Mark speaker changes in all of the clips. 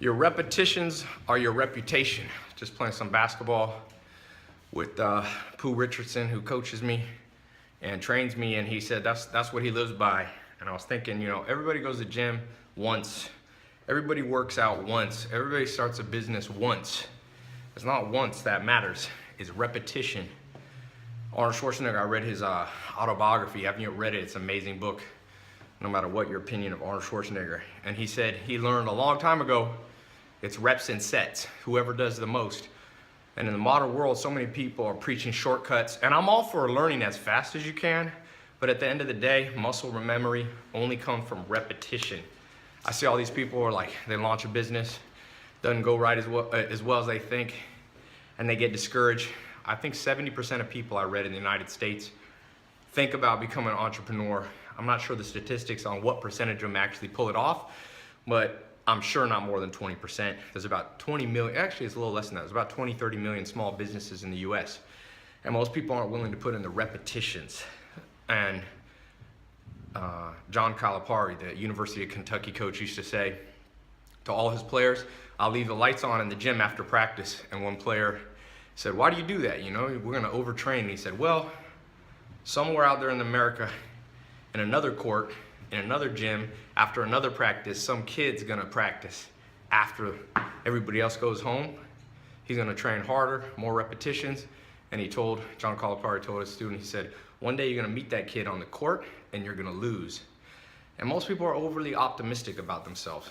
Speaker 1: Your repetitions are your reputation. Just playing some basketball with Pooh Richardson, who coaches me and trains me, and he said that's what he lives by. And I was thinking, you know, everybody goes to the gym once. Everybody works out once. Everybody starts a business once. It's not once that matters. It's repetition. Arnold Schwarzenegger, I read his autobiography. Haven't you read it? It's an amazing book, no matter what your opinion of Arnold Schwarzenegger. And he said he learned a long time ago, it's reps and sets, whoever does the most. And in the modern world, so many people are preaching shortcuts. And I'm all for learning as fast as you can, but at the end of the day, muscle memory only comes from repetition. I see all these people are like, they launch a business, doesn't go right as well as they think, and they get discouraged. I think 70% of people I read in the United States think about becoming an entrepreneur. I'm not sure the statistics on what percentage of them actually pull it off, but I'm sure not more than 20%. There's about 20 million, actually it's a little less than that. There's about 20, 30 million small businesses in the US. And most people aren't willing to put in the repetitions. And John Calipari, the University of Kentucky coach, used to say to all his players, I'll leave the lights on in the gym after practice. And one player said, why do you do that? You know, we're gonna overtrain. And he said, well, somewhere out there in America, in another court, in another gym, after another practice, some kid's gonna practice after everybody else goes home. He's gonna train harder, more repetitions. And John Calipari told his student, he said, one day you're gonna meet that kid on the court and you're gonna lose. And most people are overly optimistic about themselves.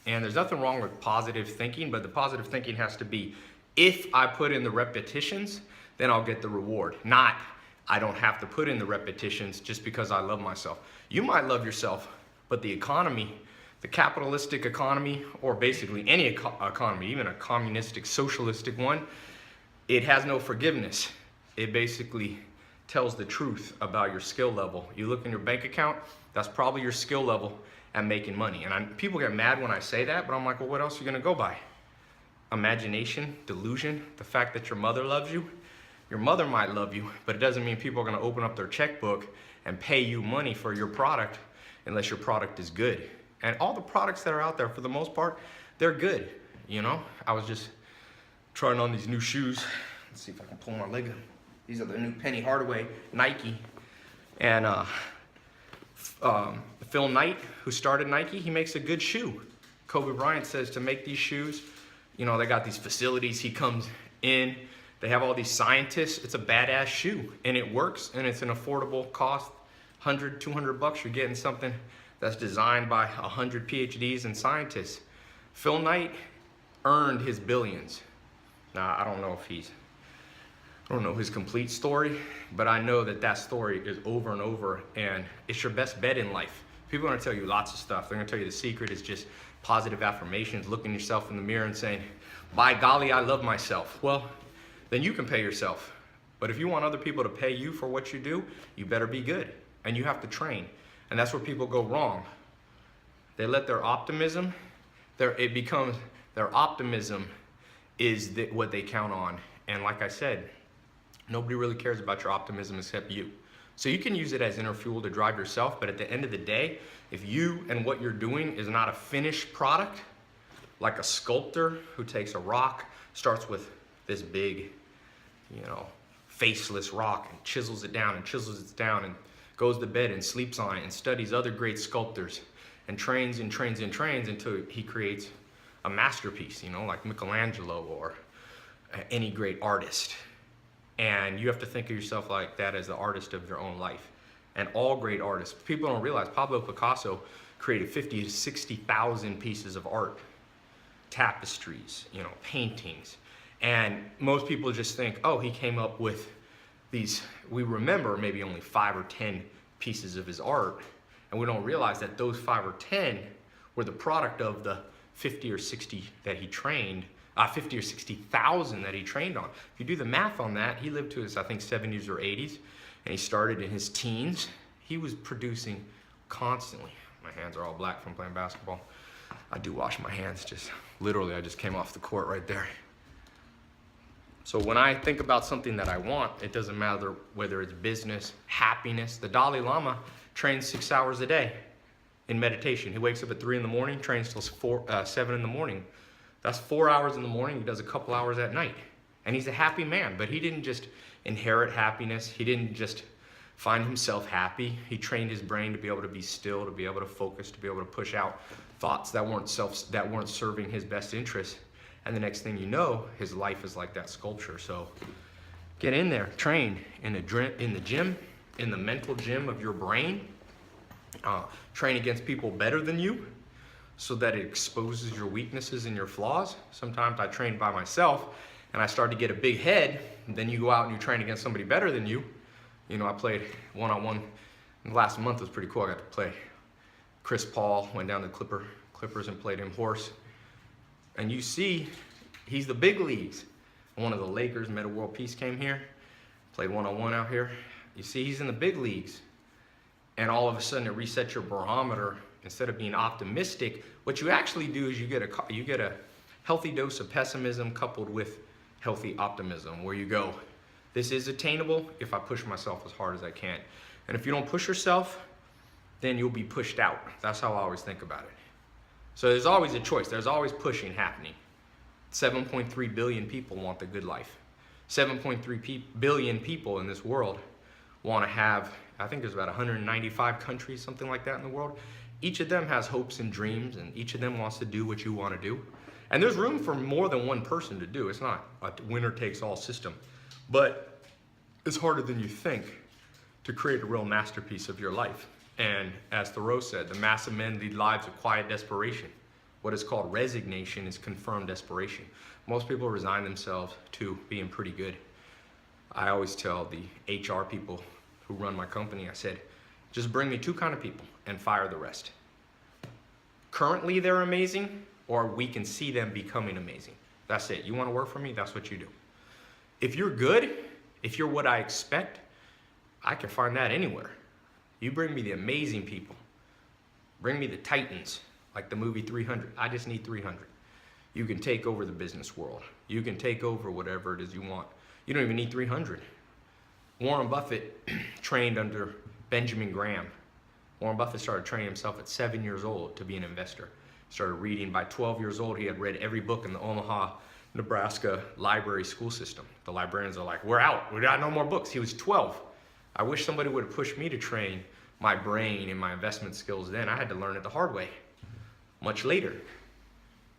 Speaker 1: And there's nothing wrong with positive thinking, but the positive thinking has to be, if I put in the repetitions, then I'll get the reward. Not, I don't have to put in the repetitions just because I love myself. You might love yourself, but the economy, the capitalistic economy, or basically any economy, even a communistic, socialistic one, it has no forgiveness. It basically tells the truth about your skill level. You look in your bank account, that's probably your skill level at making money. And people get mad when I say that, but I'm like, well, what else are you gonna go by? Imagination, delusion, the fact that your mother loves you. Your mother might love you, but it doesn't mean people are gonna open up their checkbook and pay you money for your product unless your product is good. And all the products that are out there, for the most part, they're good, you know? I was just trying on these new shoes. Let's see if I can pull my leg up. These are the new Penny Hardaway Nike. And Phil Knight, who started Nike, he makes a good shoe. Kobe Bryant says to make these shoes, you know, they got these facilities, he comes in, they have all these scientists, it's a badass shoe, and it works, and it's an affordable cost, 100, 200 bucks, you're getting something that's designed by 100 PhDs and scientists. Phil Knight earned his billions. Now, I don't know his complete story, but I know that story is over and over, and it's your best bet in life. People are gonna tell you lots of stuff. They're gonna tell you the secret is just positive affirmations, looking yourself in the mirror and saying, by golly, I love myself. Well, then you can pay yourself. But if you want other people to pay you for what you do, you better be good. And you have to train. And that's where people go wrong. They let their optimism, their optimism is what they count on. And like I said, nobody really cares about your optimism except you. So you can use it as inner fuel to drive yourself, but at the end of the day, if you and what you're doing is not a finished product, like a sculptor who takes a rock, starts with this big, you know, faceless rock and chisels it down and goes to bed and sleeps on it and studies other great sculptors and trains and trains and trains until he creates a masterpiece, you know, like Michelangelo or any great artist. And you have to think of yourself like that as the artist of your own life. And all great artists, people don't realize Pablo Picasso created 50 to 60,000 pieces of art, tapestries, you know, paintings. And most people just think, oh, he came up with these, we remember maybe only 5 or 10 pieces of his art. And we don't realize that those 5 or 10 were the product of the 50 or 60 that he trained, 50 or 60,000 that he trained on. If you do the math on that, he lived to his, I think, 70s or 80s, and he started in his teens. He was producing constantly. My hands are all black from playing basketball. I do wash my hands, literally, I just came off the court right there. So when I think about something that I want, it doesn't matter whether it's business, happiness. The Dalai Lama trains 6 hours a day in meditation. He wakes up at 3 in the morning, trains till 7 in the morning That's 4 hours in the morning. He does a couple hours at night. And he's a happy man, but he didn't just inherit happiness. He didn't just find himself happy. He trained his brain to be able to be still, to be able to focus, to be able to push out thoughts that weren't serving his best interest. And the next thing you know, his life is like that sculpture. So get in there, train in the gym, in the mental gym of your brain. Train against people better than you so that it exposes your weaknesses and your flaws. Sometimes I train by myself and I start to get a big head, and then you go out and you train against somebody better than you. You know, I played one-on-one. The last month was pretty cool. I got to play Chris Paul, went down to Clippers and played him horse. And you see, he's the big leagues. One of the Lakers, Meta World Peace, came here, played one-on-one out here. You see, he's in the big leagues. And all of a sudden it resets your barometer. Instead of being optimistic, what you actually do is you get a healthy dose of pessimism coupled with healthy optimism, where you go, this is attainable if I push myself as hard as I can. And if you don't push yourself, then you'll be pushed out. That's how I always think about it. So there's always a choice. There's always pushing happening. 7.3 billion people want the good life. 7.3 billion people in this world want to have, I think there's about 195 countries, something like that in the world. Each of them has hopes and dreams, and each of them wants to do what you want to do. And there's room for more than one person to do. It's not a winner-takes-all system. But it's harder than you think to create a real masterpiece of your life. And as Thoreau said, the mass of men lead lives of quiet desperation. What is called resignation is confirmed desperation. Most people resign themselves to being pretty good. I always tell the HR people who run my company, I said, just bring me 2 kind of people and fire the rest. Currently they're amazing, or we can see them becoming amazing. That's it. You want to work for me? That's what you do. If you're good, if you're what I expect, I can find that anywhere. You bring me the amazing people. Bring me the titans, like the movie 300. I just need 300. You can take over the business world. You can take over whatever it is you want. You don't even need 300. Warren Buffett trained under Benjamin Graham. Warren Buffett started training himself at 7 years old to be an investor. Started reading. By 12 years old, he had read every book in the Omaha, Nebraska library school system. The librarians are like, we're out. We got no more books. He was 12. I wish somebody would have pushed me to train my brain and my investment skills then. I had to learn it the hard way, much later.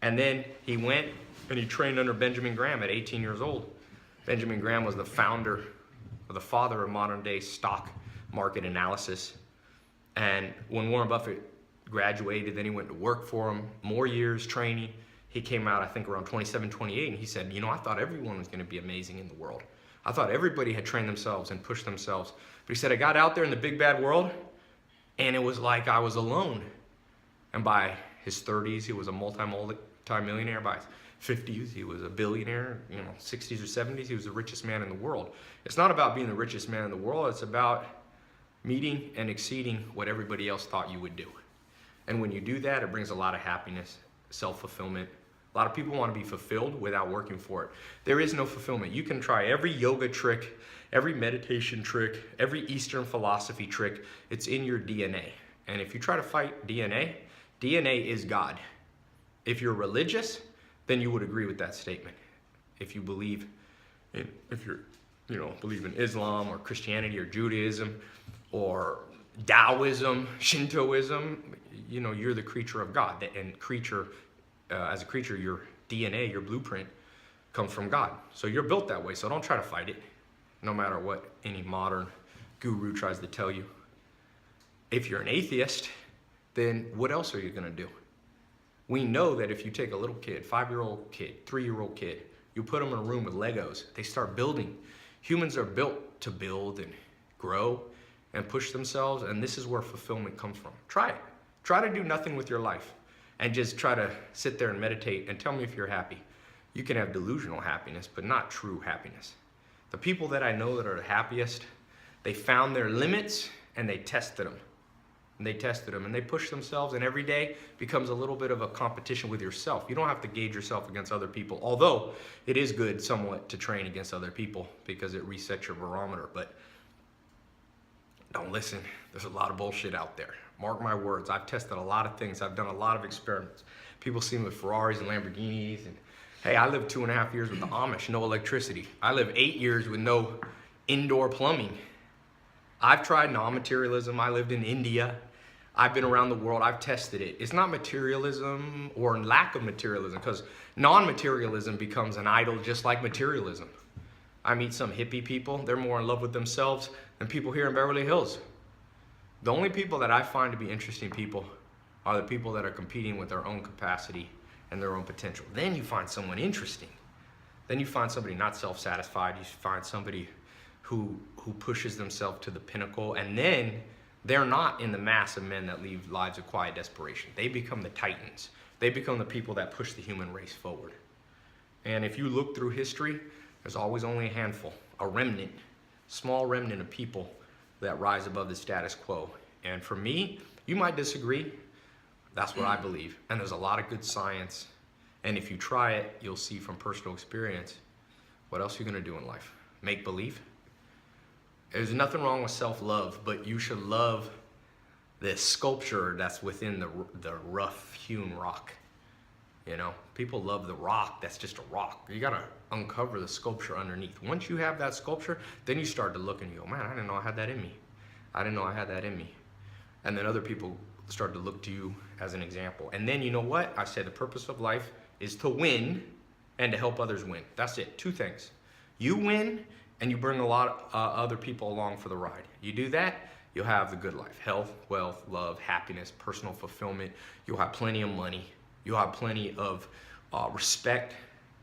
Speaker 1: And then he went and he trained under Benjamin Graham at 18 years old. Benjamin Graham was the founder or the father of modern day stock market analysis. And when Warren Buffett graduated, then he went to work for him, more years training. He came out, I think, around 27, 28, and he said, you know, I thought everyone was going to be amazing in the world. I thought everybody had trained themselves and pushed themselves. But he said, I got out there in the big bad world, and it was like I was alone. And by his 30s, he was a multi-millionaire. By his 50s, he was a billionaire. 60s or 70s, he was the richest man in the world. It's not about being the richest man in the world. It's about meeting and exceeding what everybody else thought you would do. And when you do that, it brings a lot of happiness, self-fulfillment. A lot of people want to be fulfilled without working for it. There is no fulfillment. You can try every yoga trick, every meditation trick, every Eastern philosophy trick. It's in your DNA. And if you try to fight DNA, DNA is God. If you're religious, then you would agree with that statement. If you believe in, believe in Islam or Christianity or Judaism or Taoism, Shintoism, you're the creature of God. And as a creature, your DNA, your blueprint, comes from God. So you're built that way, so don't try to fight it, no matter what any modern guru tries to tell you. If you're an atheist, then what else are you going to do? We know that if you take a little kid, 5-year-old kid, 3-year-old kid, you put them in a room with Legos, they start building. Humans are built to build and grow and push themselves, and this is where fulfillment comes from. Try it. Try to do nothing with your life and just try to sit there and meditate and tell me if you're happy. You can have delusional happiness, but not true happiness. The people that I know that are the happiest, they found their limits and they tested them. And they pushed themselves, and every day becomes a little bit of a competition with yourself. You don't have to gauge yourself against other people, although it is good somewhat to train against other people because it resets your barometer. But don't listen. There's a lot of bullshit out there. Mark my words. I've tested a lot of things. I've done a lot of experiments. People see me with Ferraris and Lamborghinis. And hey, I lived 2.5 years with the Amish, no electricity. I lived 8 years with no indoor plumbing. I've tried non-materialism. I lived in India. I've been around the world. I've tested it. It's not materialism or lack of materialism, because non-materialism becomes an idol just like materialism. I meet some hippie people. They're more in love with themselves than people here in Beverly Hills. The only people that I find to be interesting people are the people that are competing with their own capacity and their own potential. Then you find someone interesting. Then you find somebody not self-satisfied. You find somebody who pushes themselves to the pinnacle, and then they're not in the mass of men that lead lives of quiet desperation. They become the titans. They become the people that push the human race forward. And if you look through history, there's always only a handful, a remnant, small remnant of people that rise above the status quo. And for me, you might disagree. That's what I believe. And there's a lot of good science. And if you try it, you'll see from personal experience what else you're going to do in life. Make believe. There's nothing wrong with self-love, but you should love the sculpture that's within the rough-hewn rock. You know, people love the rock that's just a rock. You gotta uncover the sculpture underneath. Once you have that sculpture, then you start to look and you go, man, I didn't know I had that in me. I didn't know I had that in me. And then other people start to look to you as an example. And then you know what? I said the purpose of life is to win and to help others win. That's it, 2 things. You win and you bring a lot of other people along for the ride. You do that, you'll have the good life. Health, wealth, love, happiness, personal fulfillment. You'll have plenty of money. You'll have plenty of respect,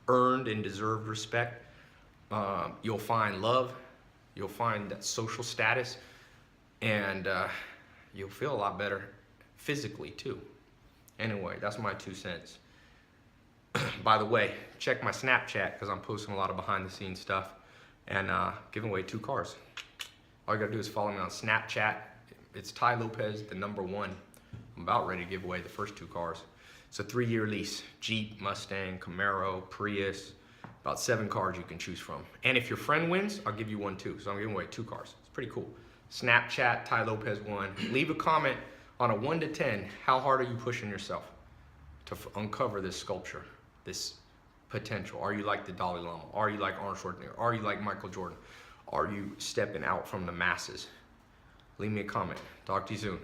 Speaker 1: earned and deserved respect. You'll find love. You'll find that social status. And you'll feel a lot better physically too. Anyway, that's my 2 cents. By the way, check my Snapchat because I'm posting a lot of behind the scenes stuff and giving away 2 cars. All you gotta do is follow me on Snapchat. It's Tai Lopez, the #1. I'm about ready to give away the first 2 cars. It's a 3-year lease. Jeep, Mustang, Camaro, Prius, about 7 cars you can choose from. And if your friend wins, I'll give you 1 too. So I'm giving away 2 cars. It's pretty cool. Snapchat, Tai Lopez 1. Leave a comment on a 1 to 10. How hard are you pushing yourself to uncover this sculpture, this potential? Are you like the Dalai Lama? Are you like Arnold Schwarzenegger? Are you like Michael Jordan? Are you stepping out from the masses? Leave me a comment. Talk to you soon.